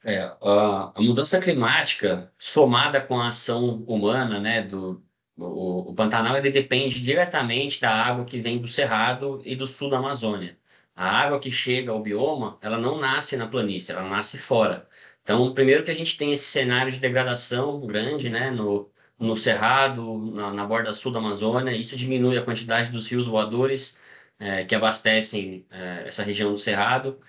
A mudança climática, somada com a ação humana, né, o Pantanal ele depende diretamente da água que vem do Cerrado e do sul da Amazônia. A água que chega ao bioma, ela não nasce na planície, ela nasce fora. Então, primeiro que a gente tem esse cenário de degradação grande, né, no Cerrado, na borda sul da Amazônia, isso diminui a quantidade dos rios voadores, que abastecem, essa região do Cerrado.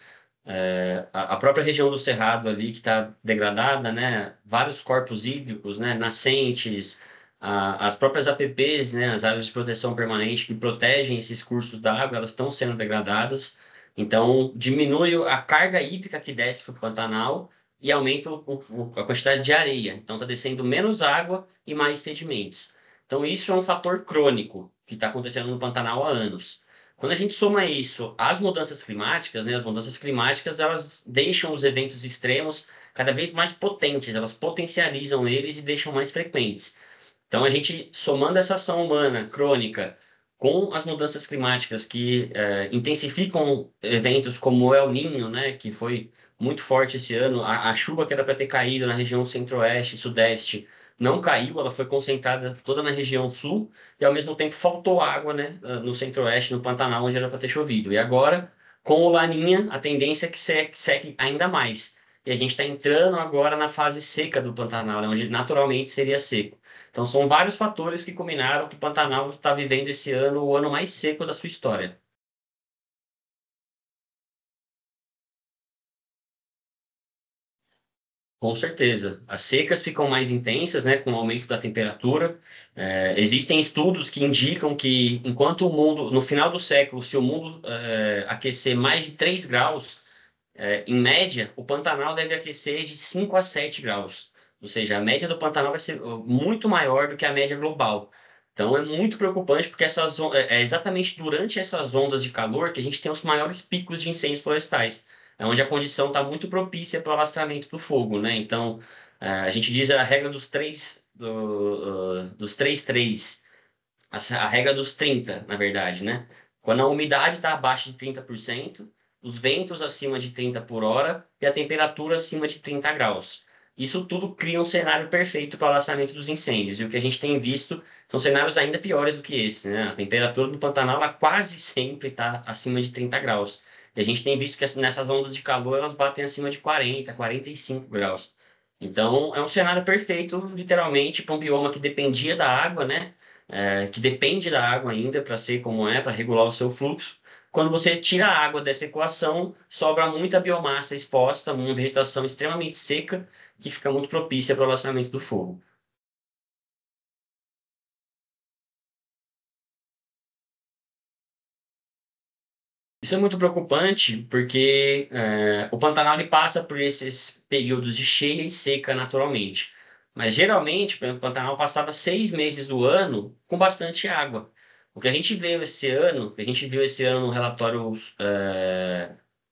A própria região do Cerrado ali que está degradada, né? Vários corpos hídricos, né? Nascentes, as próprias APPs, né? As áreas de proteção permanente que protegem esses cursos d'água, elas estão sendo degradadas. Então, diminui a carga hídrica que desce para o Pantanal e aumenta a quantidade de areia. Então, está descendo menos água e mais sedimentos. Então, isso é um fator crônico que está acontecendo no Pantanal há anos. Quando a gente soma isso às mudanças climáticas, né, as mudanças climáticas elas deixam os eventos extremos cada vez mais potentes, elas potencializam eles e deixam mais frequentes. Então, a gente somando essa ação humana crônica com as mudanças climáticas que intensificam eventos como o El Niño, né, que foi muito forte esse ano, a chuva que era para ter caído na região centro-oeste e sudeste não caiu, ela foi concentrada toda na região sul e ao mesmo tempo faltou água, né, no centro-oeste, no Pantanal, onde era para ter chovido. E agora, com o Laninha, a tendência é que seque ainda mais. E a gente está entrando agora na fase seca do Pantanal, né, onde naturalmente seria seco. Então, são vários fatores que combinaram que o Pantanal está vivendo esse ano o ano mais seco da sua história. Com certeza. As secas ficam mais intensas, né, com o aumento da temperatura. Existem estudos que indicam que, enquanto o mundo, no final do século, se o mundo aquecer mais de 3 graus, em média, o Pantanal deve aquecer de 5 a 7 graus. Ou seja, a média do Pantanal vai ser muito maior do que a média global. Então é muito preocupante porque é exatamente durante essas ondas de calor que a gente tem os maiores picos de incêndios florestais. É onde a condição está muito propícia para o alastramento do fogo, né? Então, a gente diz a regra dos três, a regra dos 30, na verdade, né? Quando a umidade está abaixo de 30%, os ventos acima de 30 por hora e a temperatura acima de 30 graus. Isso tudo cria um cenário perfeito para o alaçamento dos incêndios. E o que a gente tem visto são cenários ainda piores do que esse, né? A temperatura do Pantanal ela quase sempre está acima de 30 graus. E a gente tem visto que nessas ondas de calor elas batem acima de 40, 45 graus. Então, é um cenário perfeito, literalmente, para um bioma que dependia da água, né? Que depende da água ainda para ser como é, para regular o seu fluxo. Quando você tira a água dessa equação, sobra muita biomassa exposta, uma vegetação extremamente seca, que fica muito propícia para o alaçamento do fogo. Isso é muito preocupante porque o Pantanal ele passa por esses períodos de cheia e seca naturalmente. Mas geralmente, por exemplo, o Pantanal passava 6 meses do ano com bastante água. O que a gente viu esse ano, o que a gente viu esse ano no relatório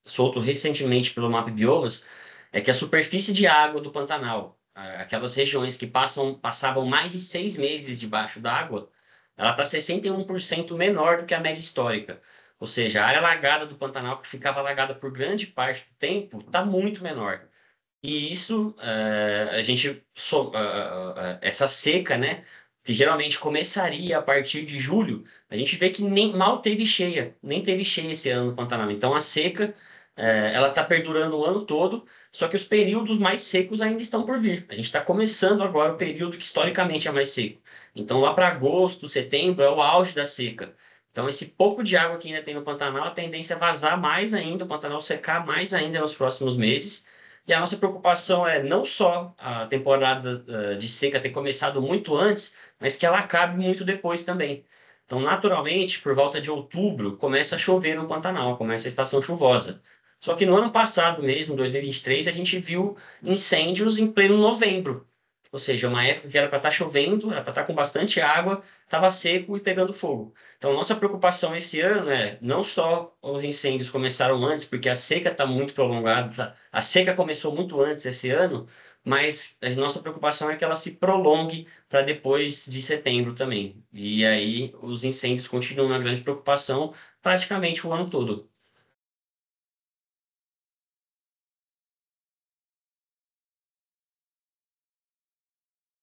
solto recentemente pelo Mapa Biomas, é que a superfície de água do Pantanal, aquelas regiões que passavam mais de 6 meses debaixo d'água, ela está 61% menor do que a média histórica. Ou seja, a área alagada do Pantanal, que ficava alagada por grande parte do tempo, está muito menor. E isso, essa seca, né, que geralmente começaria a partir de julho, a gente vê que nem mal teve cheia, nem teve cheia esse ano no Pantanal. Então a seca, ela está perdurando o ano todo, só que os períodos mais secos ainda estão por vir. A gente está começando agora o período que historicamente é mais seco. Então lá para agosto, setembro é o auge da seca. Então esse pouco de água que ainda tem no Pantanal, a tendência é vazar mais ainda, o Pantanal secar mais ainda nos próximos meses. E a nossa preocupação é não só a temporada de seca ter começado muito antes, mas que ela acabe muito depois também. Então, naturalmente, por volta de outubro, começa a chover no Pantanal, começa a estação chuvosa. Só que no ano passado mesmo, 2023, a gente viu incêndios em pleno novembro. Ou seja, uma época que era para estar chovendo, era para estar com bastante água, estava seco e pegando fogo. Então, nossa preocupação esse ano é não só os incêndios começaram antes, porque a seca está muito prolongada, a seca começou muito antes esse ano, mas a nossa preocupação é que ela se prolongue para depois de setembro também. E aí os incêndios continuam uma grande preocupação praticamente o ano todo.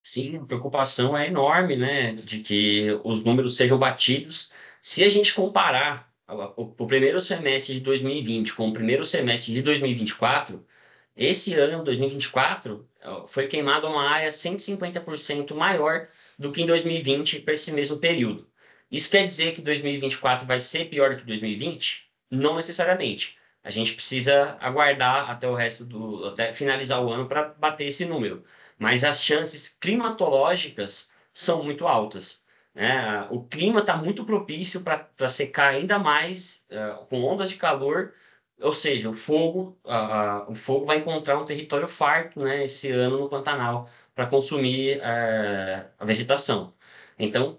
Sim, a preocupação é enorme, né, de que os números sejam batidos. Se a gente comparar o primeiro semestre de 2020 com o primeiro semestre de 2024, esse ano, 2024, foi queimada uma área 150% maior do que em 2020 para esse mesmo período. Isso quer dizer que 2024 vai ser pior do que 2020? Não necessariamente. A gente precisa aguardar até o resto até finalizar o ano para bater esse número. Mas as chances climatológicas são muito altas, né? O clima está muito propício para secar ainda mais, com ondas de calor, ou seja, o fogo vai encontrar um território farto, né, esse ano no Pantanal para consumir a vegetação. Então,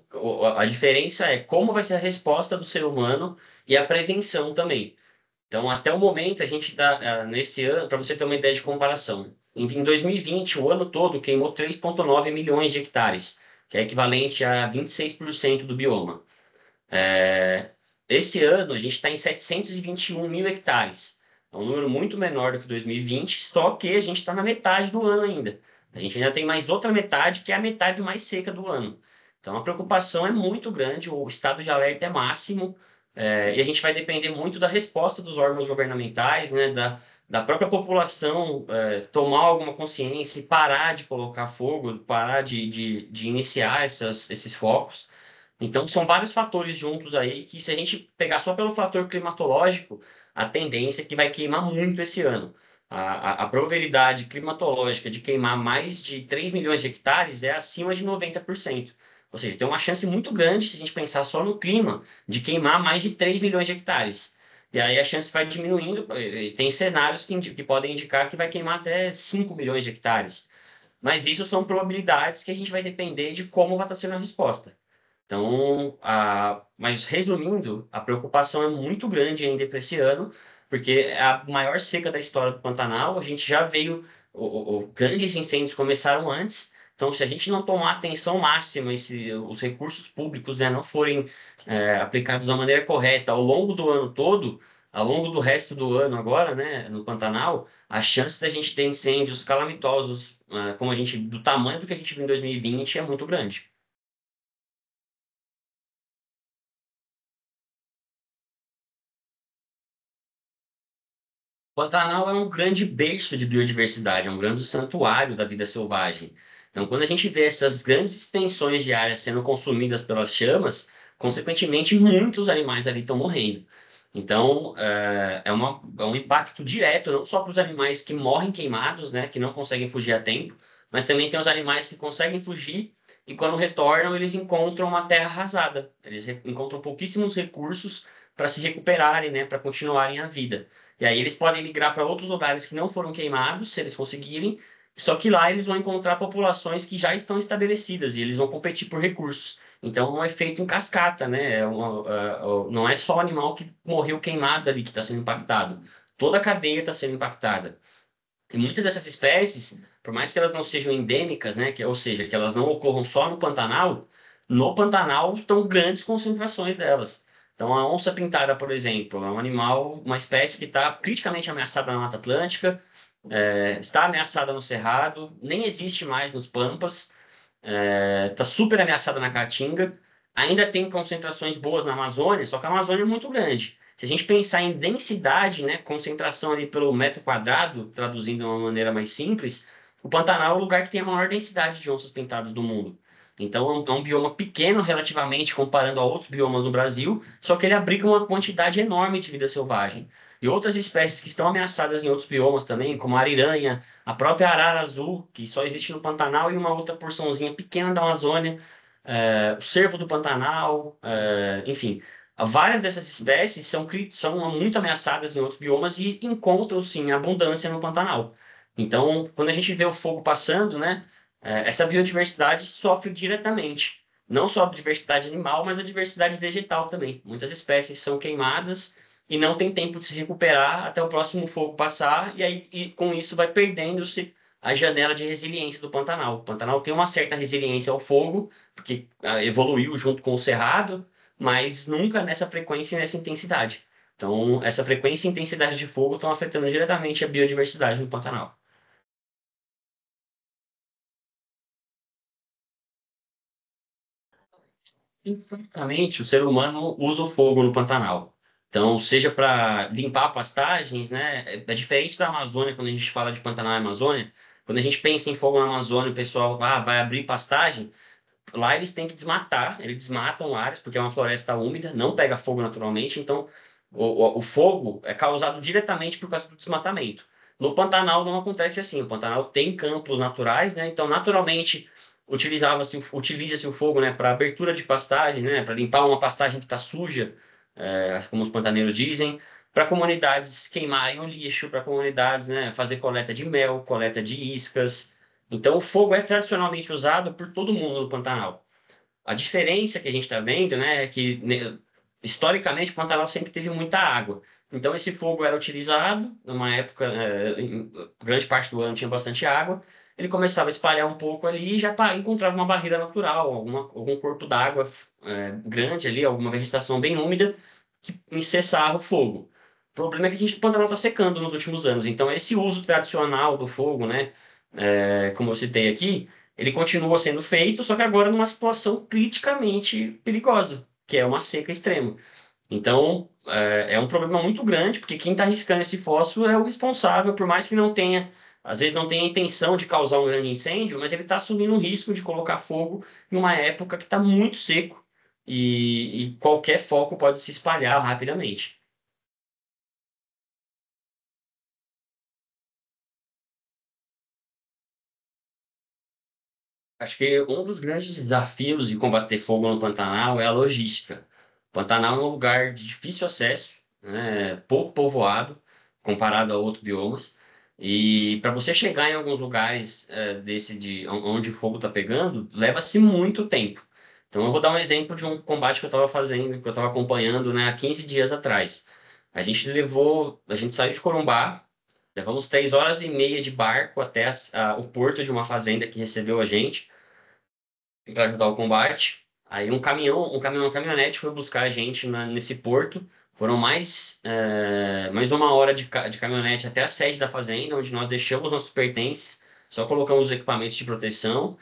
a diferença é como vai ser a resposta do ser humano e a prevenção também. Então, até o momento, a gente está, nesse ano, para você ter uma ideia de comparação, em 2020, o ano todo, queimou 3,9 milhões de hectares, que é equivalente a 26% do bioma. É, Esse ano, a gente está em 721 mil hectares. É um número muito menor do que 2020, só que a gente está na metade do ano ainda. A gente ainda tem mais outra metade, que é a metade mais seca do ano. Então, a preocupação é muito grande, o estado de alerta é máximo, e a gente vai depender muito da resposta dos órgãos governamentais, né, da própria população, tomar alguma consciência e parar de colocar fogo, parar de iniciar esses focos. Então, são vários fatores juntos aí que, se a gente pegar só pelo fator climatológico, a tendência é que vai queimar muito esse ano. A probabilidade climatológica de queimar mais de 3 milhões de hectares é acima de 90%. Ou seja, tem uma chance muito grande, se a gente pensar só no clima, de queimar mais de 3 milhões de hectares. E aí a chance vai diminuindo, tem cenários que podem indicar que vai queimar até 5 milhões de hectares. Mas isso são probabilidades que a gente vai depender de como vai estar sendo a resposta. Então, mas resumindo, a preocupação é muito grande ainda para esse ano, porque é a maior seca da história do Pantanal. A gente já veio, grandes incêndios começaram antes. Então, se a gente não tomar atenção máxima e se os recursos públicos, né, não forem aplicados da maneira correta ao longo do ano todo, ao longo do resto do ano agora, né, no Pantanal, a chance da gente ter incêndios calamitosos, como a gente, do tamanho do que a gente viu em 2020, é muito grande. Pantanal é um grande berço de biodiversidade, é um grande santuário da vida selvagem. Então, quando a gente vê essas grandes extensões de área sendo consumidas pelas chamas, consequentemente, muitos animais ali estão morrendo. Então, é um impacto direto, não só para os animais que morrem queimados, né, que não conseguem fugir a tempo, mas também tem os animais que conseguem fugir e, quando retornam, eles encontram uma terra arrasada. Eles encontram pouquíssimos recursos para se recuperarem, né, para continuarem a vida. E aí eles podem migrar para outros lugares que não foram queimados, se eles conseguirem, só que lá eles vão encontrar populações que já estão estabelecidas e eles vão competir por recursos. Então é um efeito em cascata, né? Não é só o animal que morreu queimado ali que está sendo impactado. Toda a cadeia está sendo impactada. E muitas dessas espécies, por mais que elas não sejam endêmicas, né? Ou seja, que elas não ocorram só no Pantanal estão grandes concentrações delas. Então, a onça-pintada, por exemplo, é um animal, uma espécie que está criticamente ameaçada na Mata Atlântica, está ameaçada no Cerrado, nem existe mais nos Pampas, está super ameaçada na Caatinga. Ainda tem concentrações boas na Amazônia, só que a Amazônia é muito grande. Se a gente pensar em densidade, né, concentração ali pelo metro quadrado, traduzindo de uma maneira mais simples, o Pantanal é o lugar que tem a maior densidade de onças pintadas do mundo. Então, é um bioma pequeno relativamente comparando a outros biomas no Brasil, só que ele abriga uma quantidade enorme de vida selvagem. E outras espécies que estão ameaçadas em outros biomas também, como a ariranha, a própria arara azul, que só existe no Pantanal, e uma outra porçãozinha pequena da Amazônia, o cervo do Pantanal, enfim. Várias dessas espécies são muito ameaçadas em outros biomas e encontram, sim, abundância no Pantanal. Então, quando a gente vê o fogo passando, né, essa biodiversidade sofre diretamente. Não só a diversidade animal, mas a diversidade vegetal também. Muitas espécies são queimadas e não tem tempo de se recuperar até o próximo fogo passar, e aí com isso vai perdendo-se a janela de resiliência do Pantanal. O Pantanal tem uma certa resiliência ao fogo, porque evoluiu junto com o Cerrado, mas nunca nessa frequência e nessa intensidade. Então, essa frequência e intensidade de fogo estão afetando diretamente a biodiversidade no Pantanal. Historicamente, o ser humano usa o fogo no Pantanal. Então, seja para limpar pastagens, né? É diferente da Amazônia, quando a gente fala de Pantanal e Amazônia. Quando a gente pensa em fogo na Amazônia, o pessoal vai abrir pastagem. Lá eles têm que desmatar, eles desmatam áreas, porque é uma floresta úmida, não pega fogo naturalmente, então o fogo é causado diretamente por causa do desmatamento. No Pantanal não acontece assim, o Pantanal tem campos naturais, né? Então naturalmente utiliza-se o fogo, né, para abertura de pastagem, né, para limpar uma pastagem que está suja, como os pantaneiros dizem, para comunidades queimarem o lixo, para comunidades, né, fazer coleta de mel, coleta de iscas. Então, o fogo é tradicionalmente usado por todo mundo no Pantanal. A diferença que a gente está vendo, né, é que historicamente o Pantanal sempre teve muita água. Então, esse fogo era utilizado numa época, em grande parte do ano tinha bastante água. Ele começava a espalhar um pouco ali e já encontrava uma barreira natural, algum corpo d'água grande ali, alguma vegetação bem úmida que cessava o fogo. O problema é que o Pantanal está secando nos últimos anos. Então, esse uso tradicional do fogo, né, como eu citei aqui, ele continua sendo feito, só que agora numa situação criticamente perigosa, que é uma seca extrema. Então, é um problema muito grande, porque quem está arriscando esse fósforo é o responsável, por mais que não tenha, às vezes não tenha a intenção de causar um grande incêndio, mas ele está assumindo o risco de colocar fogo em uma época que está muito seco e qualquer foco pode se espalhar rapidamente. Acho que um dos grandes desafios de combater fogo no Pantanal é a logística. O Pantanal é um lugar de difícil acesso, né, pouco povoado, comparado a outros biomas. E para você chegar em alguns lugares onde o fogo está pegando, leva-se muito tempo. Então, eu vou dar um exemplo de um combate que eu estava fazendo, que eu estava acompanhando, né, há 15 dias atrás. A gente saiu de Corumbá, levamos 3 horas e meia de barco até o porto de uma fazenda que recebeu a gente para ajudar o combate. Aí uma caminhonete foi buscar a gente nesse porto. Foram mais uma hora de caminhonete até a sede da fazenda, onde nós deixamos nossos pertences, só colocamos os equipamentos de proteção,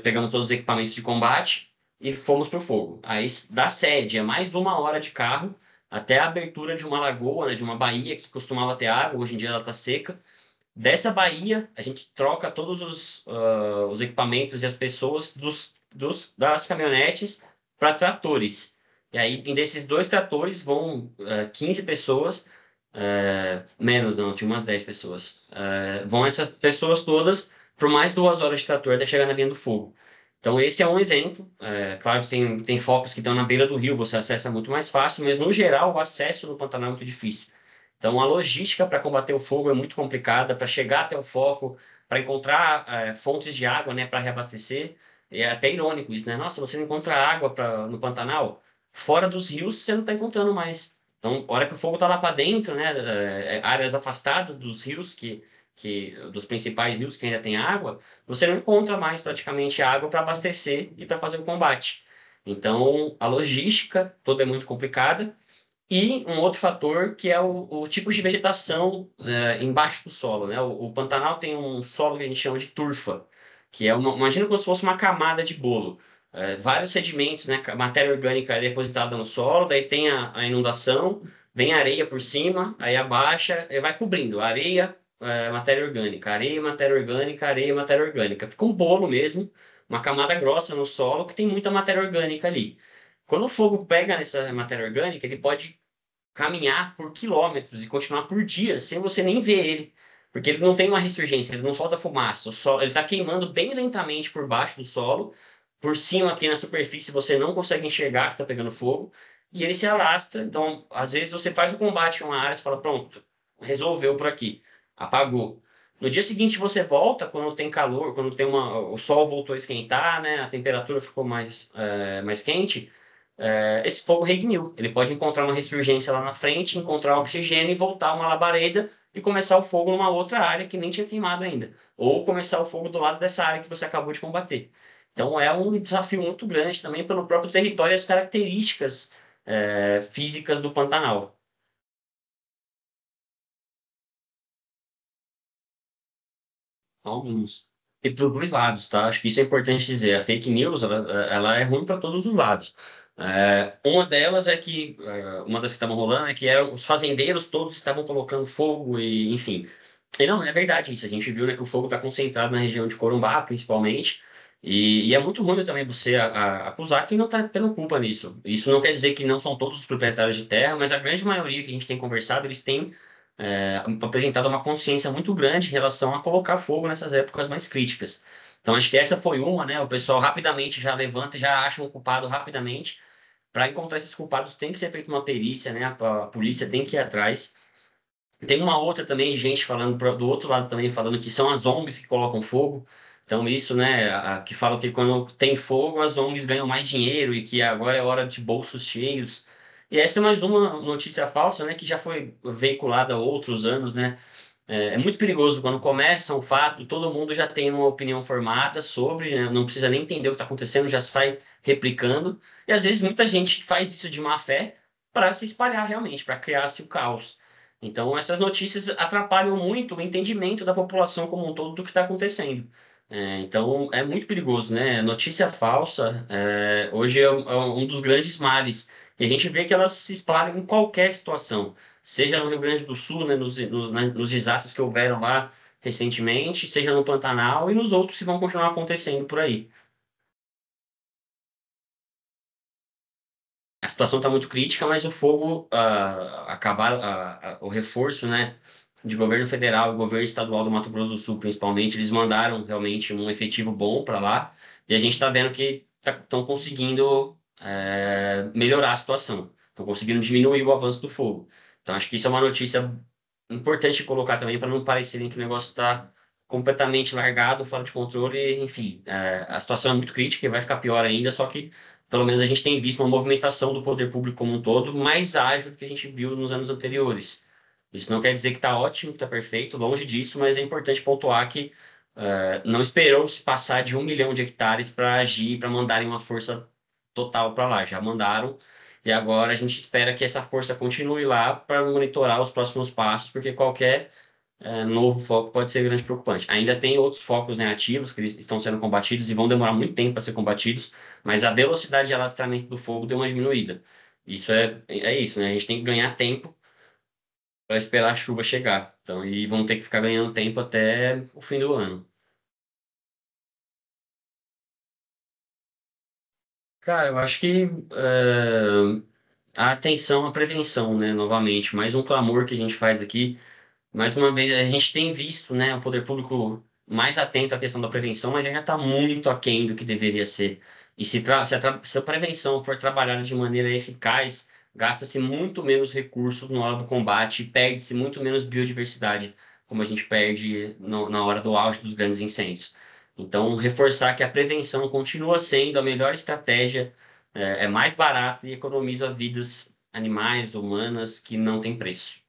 pegamos todos os equipamentos de combate e fomos para o fogo. Aí da sede é mais uma hora de carro até a abertura de uma lagoa, né, de uma baía que costumava ter água, hoje em dia ela está seca. Dessa baía, a gente troca todos os equipamentos e as pessoas das caminhonetes para tratores. E aí, desses dois tratores, vão 15 pessoas, menos, não, tinha umas 10 pessoas. Vão essas pessoas todas por mais 2 horas de trator até chegar na linha do fogo. Então, esse é um exemplo. Claro que tem focos que estão na beira do rio, você acessa muito mais fácil, mas, no geral, o acesso no Pantanal é muito difícil. Então, a logística para combater o fogo é muito complicada, para chegar até o foco, para encontrar fontes de água, né, para reabastecer. E é até irônico isso, né? Nossa, você não encontra água no Pantanal? Fora dos rios, você não está encontrando mais. Então, a hora que o fogo está lá para dentro, né, áreas afastadas dos rios, dos principais rios que ainda tem água, você não encontra mais praticamente água para abastecer e para fazer o combate. Então, a logística toda é muito complicada. E um outro fator que é o tipo de vegetação embaixo do solo, né? O Pantanal tem um solo que a gente chama de turfa, que é imagina como se fosse uma camada de bolo. Vários sedimentos, né? Matéria orgânica é depositada no solo, daí tem a inundação, vem areia por cima, aí abaixa e vai cobrindo. Areia, matéria orgânica, areia, matéria orgânica, areia, matéria orgânica. Fica um bolo mesmo, uma camada grossa no solo que tem muita matéria orgânica ali. Quando o fogo pega nessa matéria orgânica, ele pode caminhar por quilômetros e continuar por dias sem você nem ver ele. Porque ele não tem uma ressurgência, ele não solta fumaça. Ele está queimando bem lentamente por baixo do solo, por cima aqui na superfície você não consegue enxergar que está pegando fogo, e ele se alastra. Então, às vezes você faz o combate em uma área e fala, pronto, resolveu por aqui, apagou. No dia seguinte você volta, quando tem calor, o sol voltou a esquentar, né, a temperatura ficou mais quente, esse fogo reigniu. Ele pode encontrar uma ressurgência lá na frente, encontrar oxigênio e voltar a uma labareda e começar o fogo numa outra área que nem tinha queimado ainda. Ou começar o fogo do lado dessa área que você acabou de combater. Então é um desafio muito grande também pelo próprio território e as características físicas do Pantanal. Alguns. E para os dois lados, tá? Acho que isso é importante dizer. A fake news, ela é ruim para todos os lados. Uma delas é que, uma das que estavam rolando é que eram, os fazendeiros todos estavam colocando fogo e, enfim. E não é verdade isso. A gente viu, né, que o fogo está concentrado na região de Corumbá, principalmente. E é muito ruim também você acusar quem não está tendo culpa nisso. Isso não quer dizer que não são todos os proprietários de terra, mas a grande maioria que a gente tem conversado, eles têm apresentado uma consciência muito grande em relação a colocar fogo nessas épocas mais críticas. Então, acho que essa foi uma, né? O pessoal rapidamente já levanta e já acha um culpado rapidamente. Para encontrar esses culpados, tem que ser feita uma perícia, né? A polícia tem que ir atrás. Tem uma outra também, gente falando do outro lado também, falando que são as ONGs que colocam fogo. Então, isso, né? Que falam que quando tem fogo, as ONGs ganham mais dinheiro e que agora é hora de bolsos cheios. E essa é mais uma notícia falsa, né? Que já foi veiculada há outros anos, né? É muito perigoso quando começa um fato, todo mundo já tem uma opinião formada sobre, né? Não precisa nem entender o que está acontecendo, já sai replicando. E às vezes muita gente faz isso de má fé para se espalhar realmente, para criar-se o caos. Então, essas notícias atrapalham muito o entendimento da população como um todo do que está acontecendo. Então, é muito perigoso, né? Notícia falsa, hoje é um dos grandes males. E a gente vê que elas se espalham em qualquer situação, seja no Rio Grande do Sul, né, nos desastres que houveram lá recentemente, seja no Pantanal e nos outros que vão continuar acontecendo por aí. A situação está muito crítica, mas o fogo, o reforço, né, de governo federal e governo estadual do Mato Grosso do Sul, principalmente, eles mandaram realmente um efetivo bom para lá, e a gente está vendo que estão conseguindo melhorar a situação, estão conseguindo diminuir o avanço do fogo. Então, acho que isso é uma notícia importante colocar também para não parecerem que o negócio está completamente largado, fora de controle, enfim, a situação é muito crítica e vai ficar pior ainda, só que pelo menos a gente tem visto uma movimentação do poder público como um todo mais ágil do que a gente viu nos anos anteriores. Isso não quer dizer que está ótimo, que está perfeito, longe disso, mas é importante pontuar que não esperou se passar de 1 milhão de hectares para agir, para mandarem uma força total para lá. Já mandaram, e agora a gente espera que essa força continue lá para monitorar os próximos passos, porque qualquer novo foco pode ser grande preocupante. Ainda tem outros focos negativos que eles estão sendo combatidos e vão demorar muito tempo para ser combatidos, mas a velocidade de alastramento do fogo deu uma diminuída. Isso é isso, né? A gente tem que ganhar tempo para esperar a chuva chegar. Então, e vão ter que ficar ganhando tempo até o fim do ano. Cara, eu acho que a atenção à prevenção, né? Novamente, mais um clamor que a gente faz aqui. Mais uma vez, a gente tem visto, né, o poder público mais atento à questão da prevenção, mas ainda está muito aquém do que deveria ser. E se a prevenção for trabalhada de maneira eficaz, gasta-se muito menos recursos na hora do combate e perde-se muito menos biodiversidade, como a gente perde na hora do auge dos grandes incêndios. Então, reforçar que a prevenção continua sendo a melhor estratégia, é mais barato e economiza vidas animais, humanas, que não tem preço.